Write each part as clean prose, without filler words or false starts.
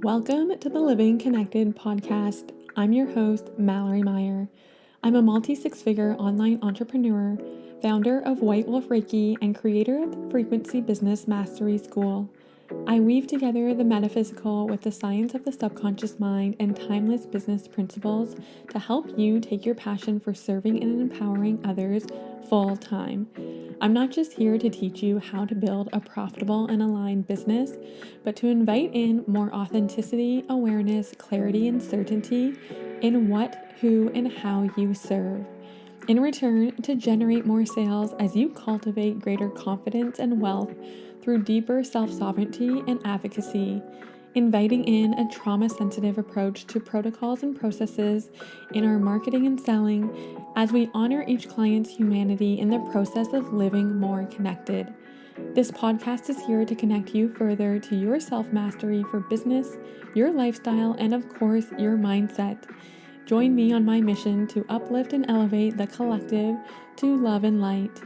Welcome to the Living Connected podcast. I'm your host, Mallory Meyer. I'm a multi-six-figure online entrepreneur, founder of White Wolf Reiki, and creator of the Frequency Business Mastery School. I weave together the metaphysical with the science of the subconscious mind and timeless business principles to help you take your passion for serving and empowering others full time. I'm not just here to teach you how to build a profitable and aligned business, but to invite in more authenticity, awareness, clarity, and certainty in what, who, and how you serve. In return, to generate more sales as you cultivate greater confidence and wealth through deeper self-sovereignty and advocacy, inviting in a trauma-sensitive approach to protocols and processes in our marketing and selling as we honor each client's humanity in the process of living more connected. This podcast is here to connect you further to your self-mastery for business, your lifestyle, and of course, your mindset. Join me on my mission to uplift and elevate the collective to love and light.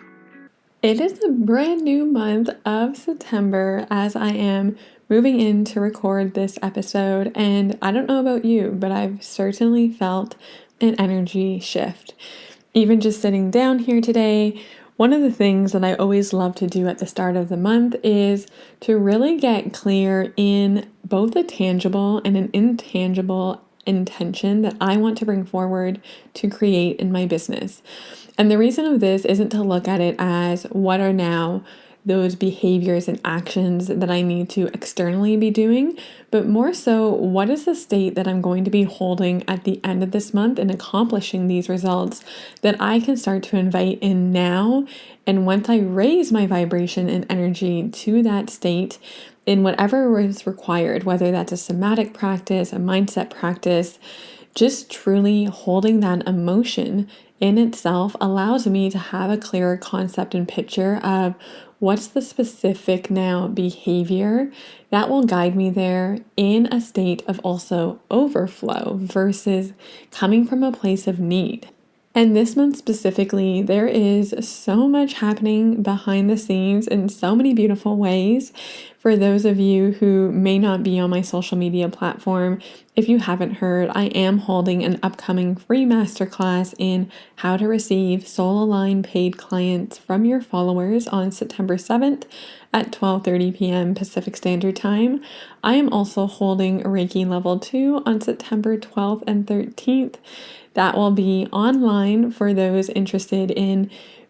It is a brand new month of September as I am moving in to record this episode, and I don't know about you, but I've certainly felt an energy shift. Even just sitting down here today, one of the things that I always love to do at the start of the month is to really get clear in both a tangible and an intangible intention that I want to bring forward to create in my business. And the reason of this isn't to look at it as what are now those behaviors and actions that I need to externally be doing, but more so, what is the state that I'm going to be holding at the end of this month and accomplishing these results that I can start to invite in now. And once I raise my vibration and energy to that state in whatever is required, whether that's a somatic practice, a mindset practice, just truly holding that emotion in itself allows me to have a clearer concept and picture of what's the specific now behavior that will guide me there in a state of also overflow versus coming from a place of need. And this month specifically, there is so much happening behind the scenes in so many beautiful ways. For those of you who may not be on my social media platform, if you haven't heard, I am holding an upcoming free masterclass in how to receive soul-aligned paid clients from your followers on September 7th at 12:30 p.m. Pacific Standard Time. I am also holding Reiki Level 2 on September 12th and 13th. That will be online for those interested in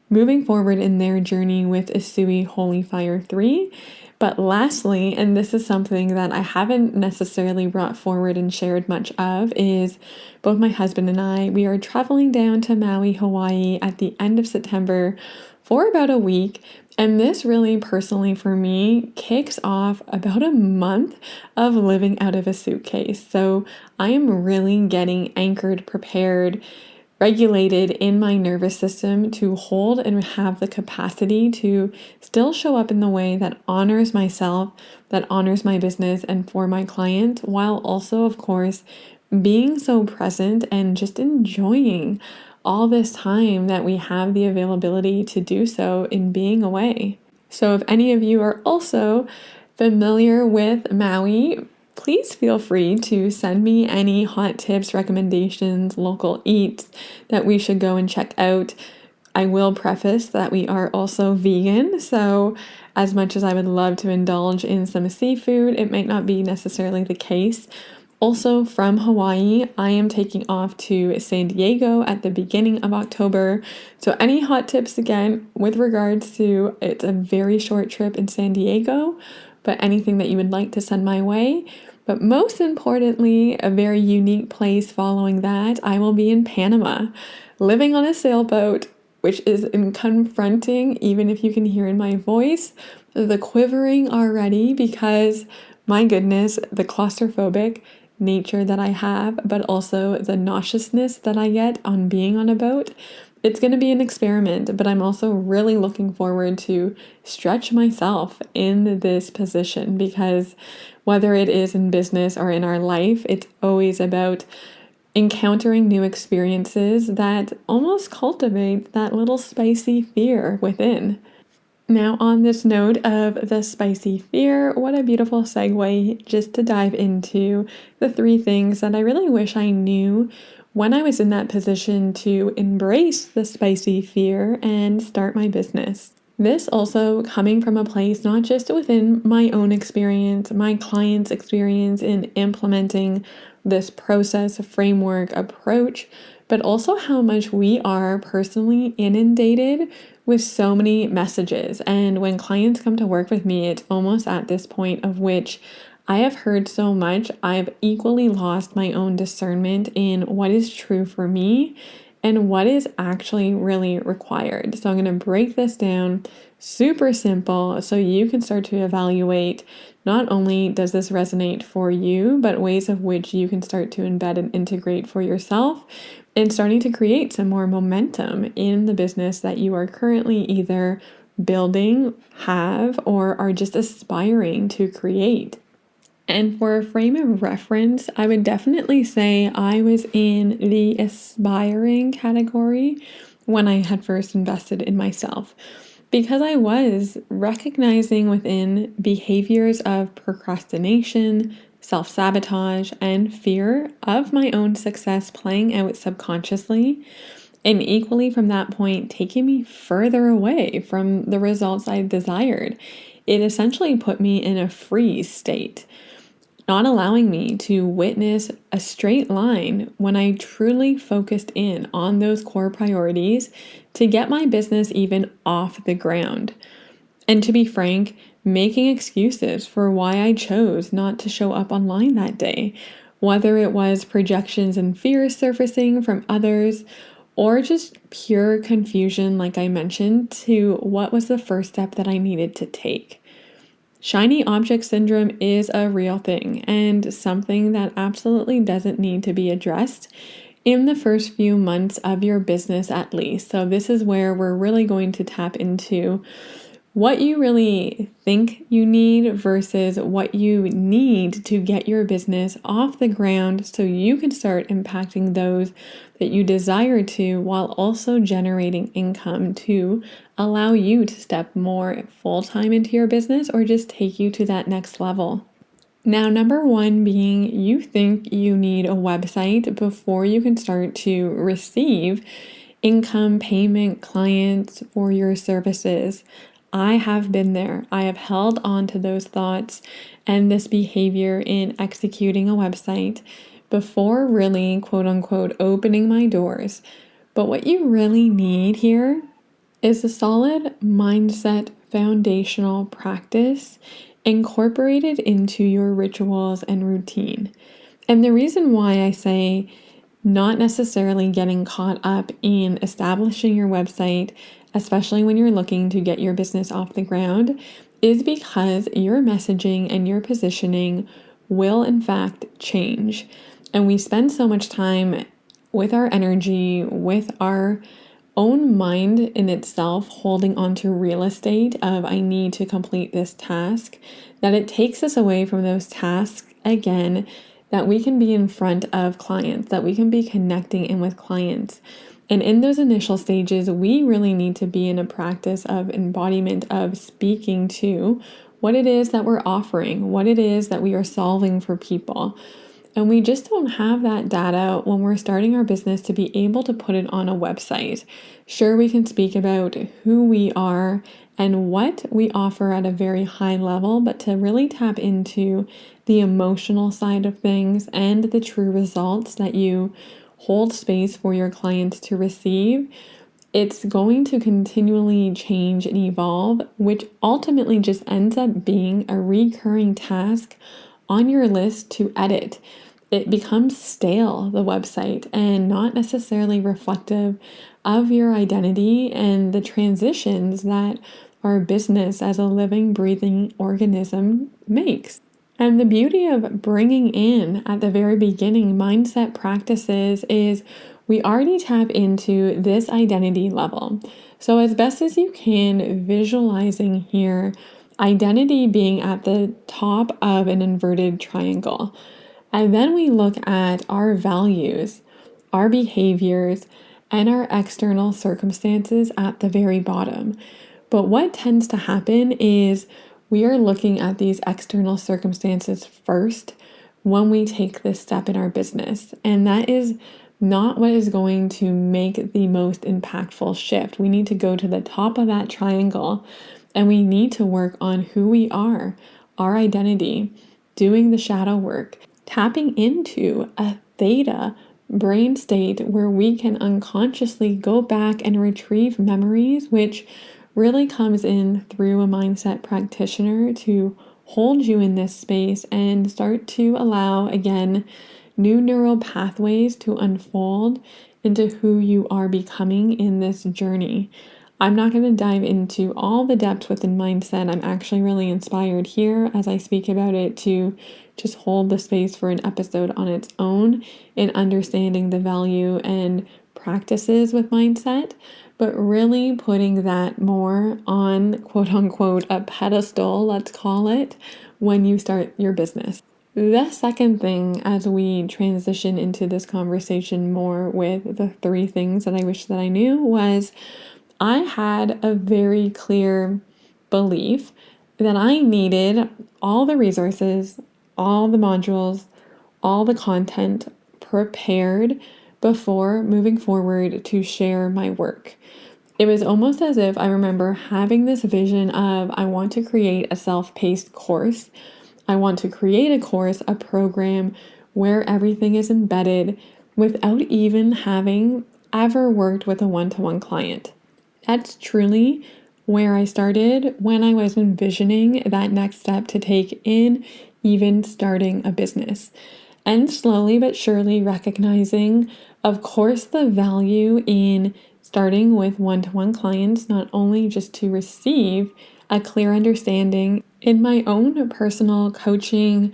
moving forward in their journey with Usui Holy Fire 3. But lastly, and this is something that I haven't necessarily brought forward and shared much of, is both my husband and I, we are traveling down to Maui, Hawaii at the end of September for about a week. And this really personally for me kicks off about a month of living out of a suitcase. So I am really getting anchored, prepared, regulated in my nervous system to hold and have the capacity to still show up in the way that honors myself, that honors my business and for my client, while also, of course, being so present and just enjoying all this time that we have the availability to do so in being away. So if any of you are also familiar with Maui, please feel free to send me any hot tips, recommendations, local eats that we should go and check out. I will preface that we are also vegan, so as much as I would love to indulge in some seafood, it might not be necessarily the case. Also from Hawaii, I am taking off to San Diego at the beginning of October. So any hot tips again with regards to it's a very short trip in San Diego, but anything that you would like to send my way. But most importantly, a very unique place following that, I will be in Panama, living on a sailboat, which is confronting, even if you can hear in my voice, the quivering already because, my goodness, the claustrophobic nature that I have, but also the nauseousness that I get on being on a boat. It's going to be an experiment, but I'm also really looking forward to stretch myself in this position because whether it is in business or in our life, it's always about encountering new experiences that almost cultivate that little spicy fear within. Now, on this note of the spicy fear, what a beautiful segue just to dive into the 3 things that I really wish I knew when I was in that position to embrace the spicy fear and start my business. This also coming from a place not just within my own experience, my clients' experience in implementing this process, framework, approach, but also how much we are personally inundated with so many messages. And when clients come to work with me, it's almost at this point of which I have heard so much, I've equally lost my own discernment in what is true for me and what is actually really required. So I'm going to break this down super simple so you can start to evaluate not only does this resonate for you, but ways of which you can start to embed and integrate for yourself and starting to create some more momentum in the business that you are currently either building, have, or are just aspiring to create. And for a frame of reference, I would definitely say I was in the aspiring category when I had first invested in myself, because I was recognizing within behaviors of procrastination, self-sabotage, and fear of my own success playing out subconsciously, and equally from that point taking me further away from the results I desired. It essentially put me in a freeze state, not allowing me to witness a straight line when I truly focused in on those core priorities to get my business even off the ground. And to be frank, making excuses for why I chose not to show up online that day, whether it was projections and fears surfacing from others, or just pure confusion, like I mentioned, to what was the first step that I needed to take. Shiny object syndrome is a real thing and something that absolutely doesn't need to be addressed in the first few months of your business at least. So this is where we're really going to tap into what you really think you need versus what you need to get your business off the ground so you can start impacting those that you desire to, while also generating income to allow you to step more full-time into your business or just take you to that next level. Now, number 1 being you think you need a website before you can start to receive income, payment, clients for your services. I have been there. I have held on to those thoughts and this behavior in executing a website before really, quote unquote, opening my doors. But what you really need here is a solid mindset foundational practice incorporated into your rituals and routine. And the reason why I say not necessarily getting caught up in establishing your website, especially when you're looking to get your business off the ground, is because your messaging and your positioning will in fact change. And we spend so much time with our energy, with our own mind in itself holding on to real estate of I need to complete this task, that it takes us away from those tasks again, that we can be in front of clients, that we can be connecting in with clients. And in those initial stages, we really need to be in a practice of embodiment of speaking to what it is that we're offering, what it is that we are solving for people. And we just don't have that data when we're starting our business to be able to put it on a website. Sure, we can speak about who we are and what we offer at a very high level, but to really tap into the emotional side of things and the true results that you hold space for your clients to receive, it's going to continually change and evolve, which ultimately just ends up being a recurring task on your list to edit. It becomes stale, the website, and not necessarily reflective of your identity and the transitions that our business as a living, breathing organism makes. And the beauty of bringing in at the very beginning mindset practices is we already tap into this identity level. So as best as you can, visualizing here, identity being at the top of an inverted triangle. And then we look at our values, our behaviors, and our external circumstances at the very bottom. But what tends to happen is we are looking at these external circumstances first when we take this step in our business. And that is not what is going to make the most impactful shift. We need to go to the top of that triangle and we need to work on who we are, our identity, doing the shadow work, tapping into a theta brain state where we can unconsciously go back and retrieve memories, which really comes in through a mindset practitioner to hold you in this space and start to allow, again, new neural pathways to unfold into who you are becoming in this journey. I'm not going to dive into all the depths within mindset. I'm actually really inspired here as I speak about it to just hold the space for an episode on its own in understanding the value and practices with mindset, but really putting that more on quote unquote a pedestal, let's call it, when you start your business. The second thing, as we transition into this conversation more with the 3 things that I wish that I knew, was I had a very clear belief that I needed all the resources, all the modules, all the content prepared before moving forward to share my work. It was almost as if I remember having this vision of I want to create a self-paced course. I want to create a course, a program where everything is embedded without even having ever worked with a one-to-one client. That's truly where I started when I was envisioning that next step to take in even starting a business. And slowly but surely recognizing, of course, the value in starting with one-to-one clients, not only just to receive a clear understanding in my own personal coaching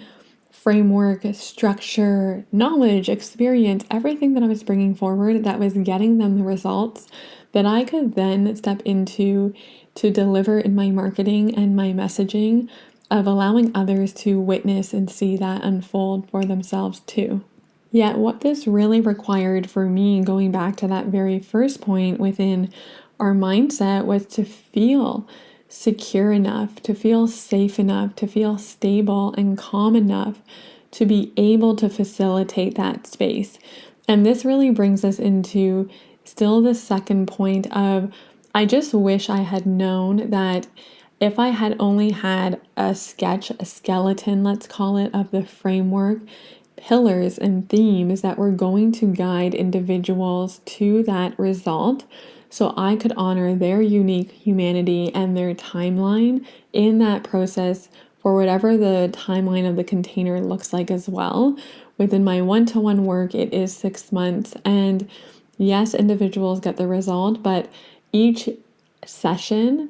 framework, structure, knowledge, experience, everything that I was bringing forward that was getting them the results that I could then step into to deliver in my marketing and my messaging of allowing others to witness and see that unfold for themselves too. Yet what this really required for me, going back to that very first point within our mindset, was to feel secure enough, to feel safe enough, to feel stable and calm enough to be able to facilitate that space. And this really brings us into still the second point of I just wish I had known that if I had only had a sketch, a skeleton, let's call it, of the framework, pillars and themes that were going to guide individuals to that result, so I could honor their unique humanity and their timeline in that process for whatever the timeline of the container looks like as well. Within my one-to-one work, it is 6 months. And yes, individuals get the result, but each session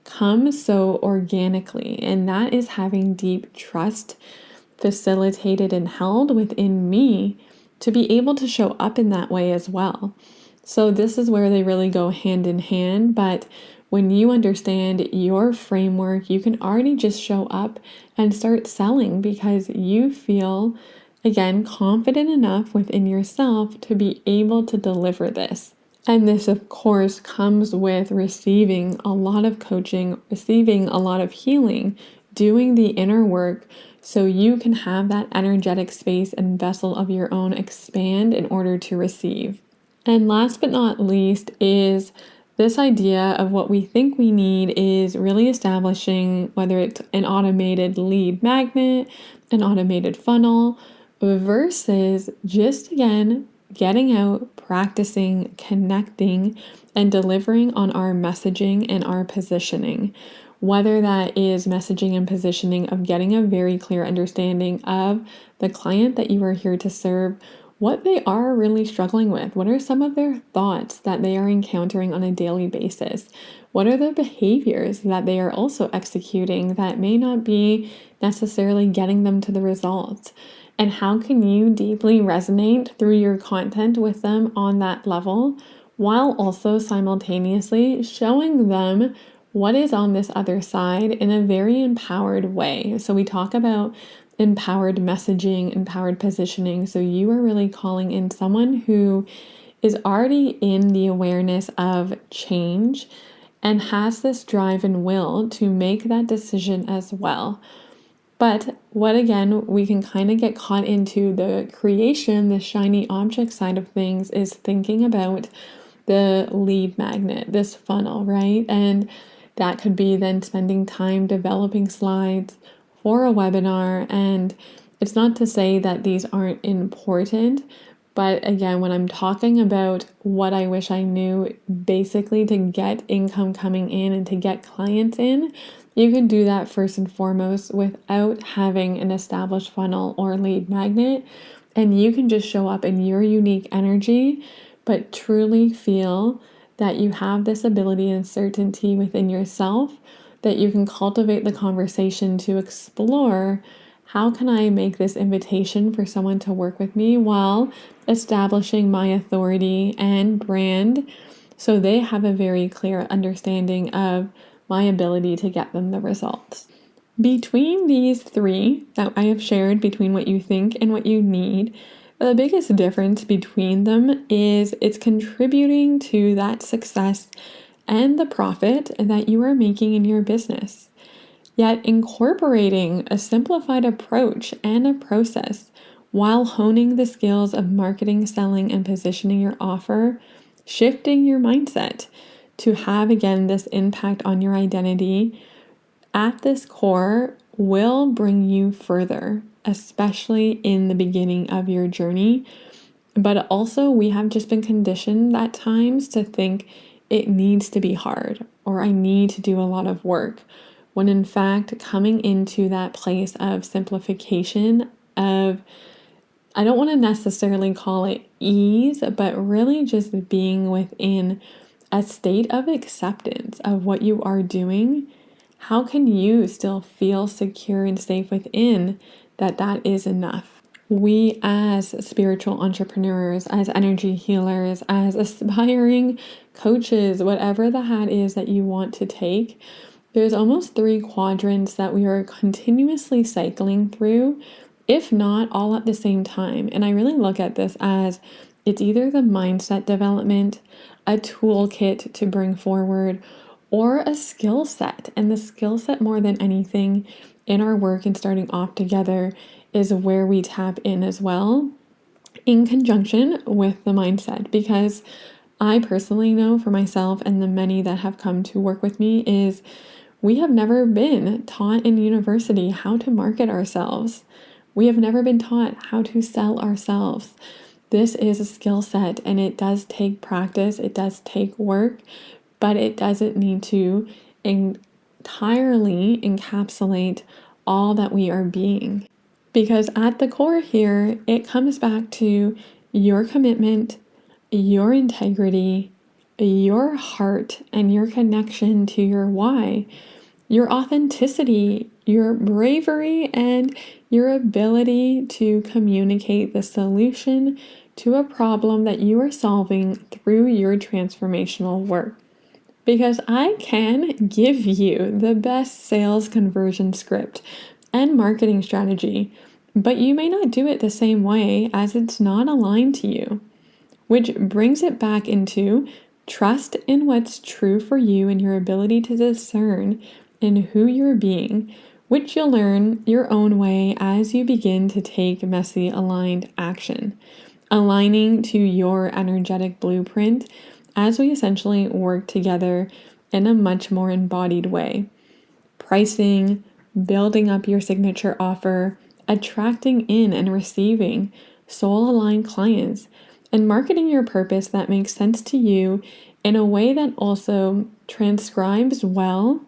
comes so organically. And that is having deep trust facilitated and held within me to be able to show up in that way as well. So this is where they really go hand in hand. But when you understand your framework, you can already just show up and start selling because you feel, again, confident enough within yourself to be able to deliver this. And this, of course, comes with receiving a lot of coaching, receiving a lot of healing, doing the inner work so you can have that energetic space and vessel of your own expand in order to receive. And last but not least is this idea of what we think we need is really establishing whether it's an automated lead magnet, an automated funnel, versus just, again, getting out, practicing, connecting, and delivering on our messaging and our positioning. Whether that is messaging and positioning of getting a very clear understanding of the client that you are here to serve, what they are really struggling with. What are some of their thoughts that they are encountering on a daily basis? What are the behaviors that they are also executing that may not be necessarily getting them to the results? And how can you deeply resonate through your content with them on that level, while also simultaneously showing them what is on this other side in a very empowered way? So we talk about empowered messaging, empowered positioning. So you are really calling in someone who is already in the awareness of change and has this drive and will to make that decision as well. But what again, we can kind of get caught into the creation, the shiny object side of things, is thinking about the lead magnet, this funnel, right? And that could be then spending time developing slides for a webinar. And it's not to say that these aren't important, but again, when I'm talking about what I wish I knew basically to get income coming in and to get clients in, you can do that first and foremost without having an established funnel or lead magnet. And you can just show up in your unique energy, but truly feel that you have this ability and certainty within yourself that you can cultivate the conversation to explore, how can I make this invitation for someone to work with me while establishing my authority and brand so they have a very clear understanding of my ability to get them the results. Between these three that I have shared, between what you think and what you need, the biggest difference between them is it's contributing to that success and the profit that you are making in your business. Yet incorporating a simplified approach and a process while honing the skills of marketing, selling, and positioning your offer, shifting your mindset to have again this impact on your identity at this core will bring you further, especially in the beginning of your journey. But also, we have just been conditioned at times to think it needs to be hard or I need to do a lot of work, when in fact, coming into that place of simplification, of, I don't want to necessarily call it ease, but really just being within a state of acceptance of what you are doing. How can you still feel secure and safe within that is enough? We as spiritual entrepreneurs, as energy healers, as aspiring coaches, whatever the hat is that you want to take, there's almost 3 quadrants that we are continuously cycling through, if not all at the same time. And I really look at this as it's either the mindset development, a toolkit to bring forward, or a skill set. And the skill set, more than anything, in our work and starting off together is where we tap in as well, in conjunction with the mindset. Because I personally know for myself and the many that have come to work with me is we have never been taught in university how to market ourselves. We have never been taught how to sell ourselves. This is a skill set and it does take practice, it does take work, but it doesn't need to entirely encapsulate all that we are being. Because at the core here, it comes back to your commitment, your integrity, your heart, and your connection to your why, your authenticity, your bravery, and your ability to communicate the solution to a problem that you are solving through your transformational work. Because I can give you the best sales conversion script and marketing strategy, but you may not do it the same way as it's not aligned to you. Which brings it back into trust in what's true for you and your ability to discern in who you're being, which you'll learn your own way as you begin to take messy aligned action, aligning to your energetic blueprint as we essentially work together in a much more embodied way. Pricing, building up your signature offer, attracting in and receiving soul-aligned clients, and marketing your purpose that makes sense to you in a way that also transcribes well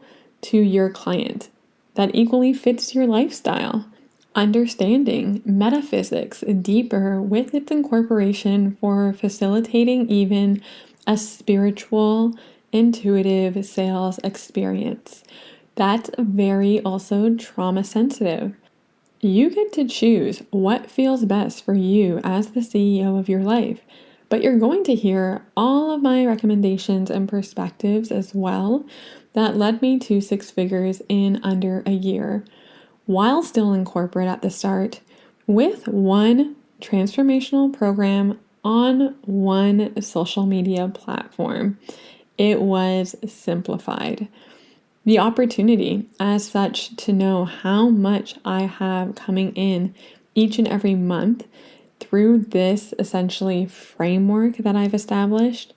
to your client, that equally fits your lifestyle. Understanding metaphysics deeper with its incorporation for facilitating even a spiritual, intuitive sales experience. That's very also trauma sensitive. You get to choose what feels best for you as the CEO of your life, but you're going to hear all of my recommendations and perspectives as well that led me to 6 figures in under a year, while still in corporate at the start, with one transformational program on one social media platform. it was simplified. The opportunity as such to know how much I have coming in each and every month through this essentially framework that I've established,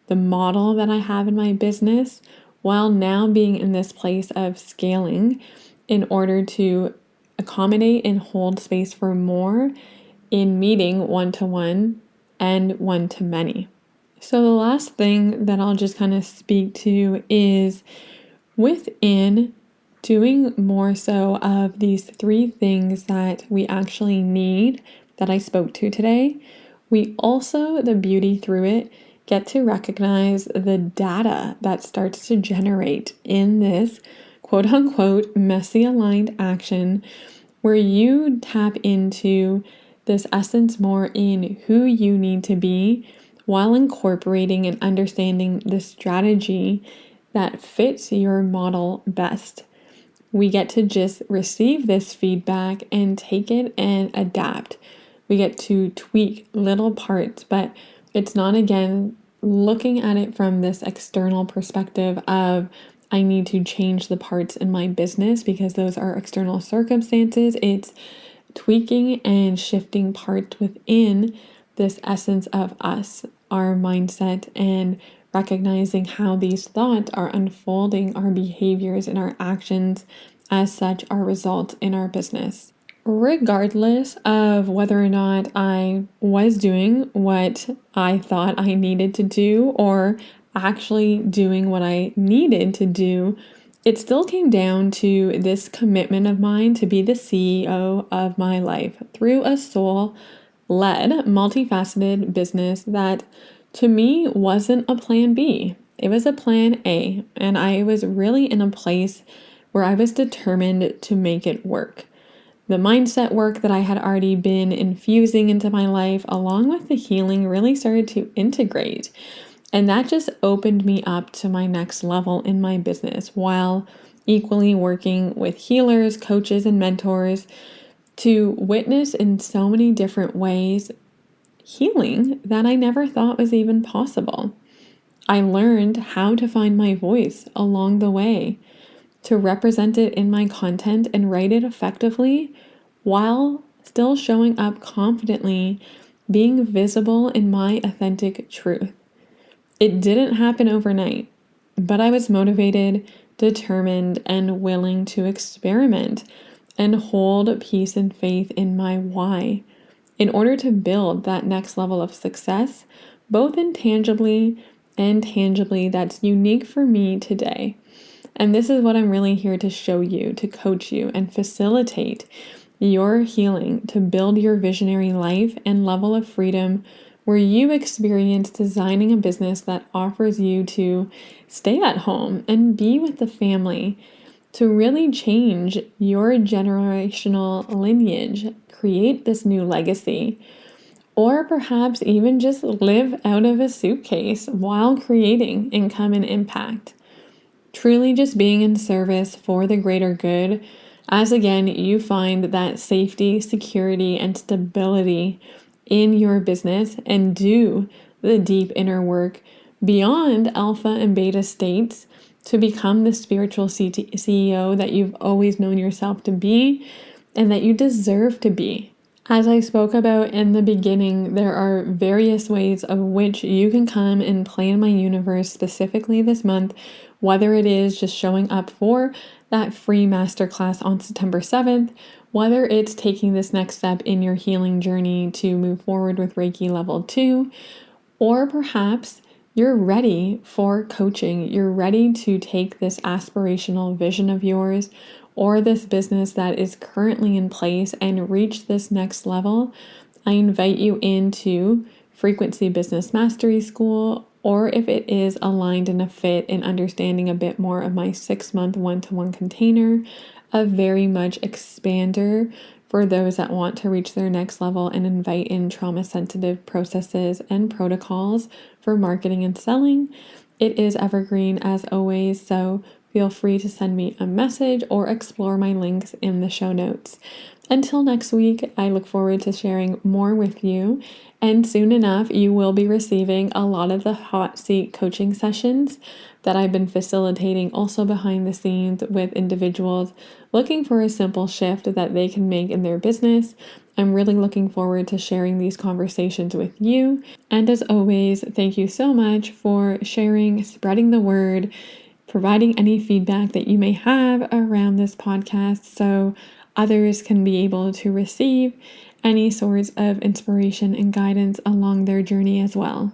the model that I have in my business, while now being in this place of scaling in order to accommodate and hold space for more in meeting one-to-one and one-to-many. So the last thing that I'll just kind of speak to is within doing more so of these 3 things that we actually need that I spoke to today, we also, the beauty through it, get to recognize the data that starts to generate in this quote unquote messy aligned action where you tap into this essence more in who you need to be while incorporating and understanding the strategy that fits your model best. We get to just receive this feedback and take it and adapt. We get to tweak little parts, but it's not, again, looking at it from this external perspective of I need to change the parts in my business because those are external circumstances. It's tweaking and shifting parts within this essence of us, our mindset, and recognizing how these thoughts are unfolding our behaviors and our actions, as such, our results in our business. Regardless of whether or not I was doing what I thought I needed to do or actually doing what I needed to do, it still came down to this commitment of mine to be the CEO of my life through a soul-led, multifaceted business that to me wasn't a plan B. It was a plan A, and I was really in a place where I was determined to make it work. The mindset work that I had already been infusing into my life, along with the healing, really started to integrate. And that just opened me up to my next level in my business, while equally working with healers, coaches, and mentors to witness in so many different ways healing that I never thought was even possible. I learned how to find my voice along the way, to represent it in my content and write it effectively while still showing up confidently, being visible in my authentic truth. It didn't happen overnight, but I was motivated, determined, and willing to experiment and hold peace and faith in my why in order to build that next level of success, both intangibly and tangibly, that's unique for me today. And this is what I'm really here to show you, to coach you, and facilitate your healing to build your visionary life and level of freedom where you experience designing a business that offers you to stay at home and be with the family, to really change your generational lineage, create this new legacy, or perhaps even just live out of a suitcase while creating income and impact. Truly just being in service for the greater good, as again, you find that safety, security, and stability in your business and do the deep inner work beyond alpha and beta states to become the spiritual CEO that you've always known yourself to be and that you deserve to be. As I spoke about in the beginning, there are various ways of which you can come and play in my universe specifically this month, whether it is just showing up for that free masterclass on September 7th, whether it's taking this next step in your healing journey to move forward with Reiki Level 2, or perhaps you're ready for coaching. You're ready to take this aspirational vision of yours or this business that is currently in place and reach this next level. I invite you into Frequency Business Mastery School, or if it is aligned in a fit in understanding a bit more of my 6-month one-to-one container, a very much expander for those that want to reach their next level and invite in trauma-sensitive processes and protocols for marketing and selling. It is evergreen as always, so feel free to send me a message or explore my links in the show notes. Until next week, I look forward to sharing more with you. And soon enough, you will be receiving a lot of the hot seat coaching sessions that I've been facilitating also behind the scenes with individuals looking for a simple shift that they can make in their business. I'm really looking forward to sharing these conversations with you. And as always, thank you so much for sharing, spreading the word, providing any feedback that you may have around this podcast so others can be able to receive any sorts of inspiration and guidance along their journey as well.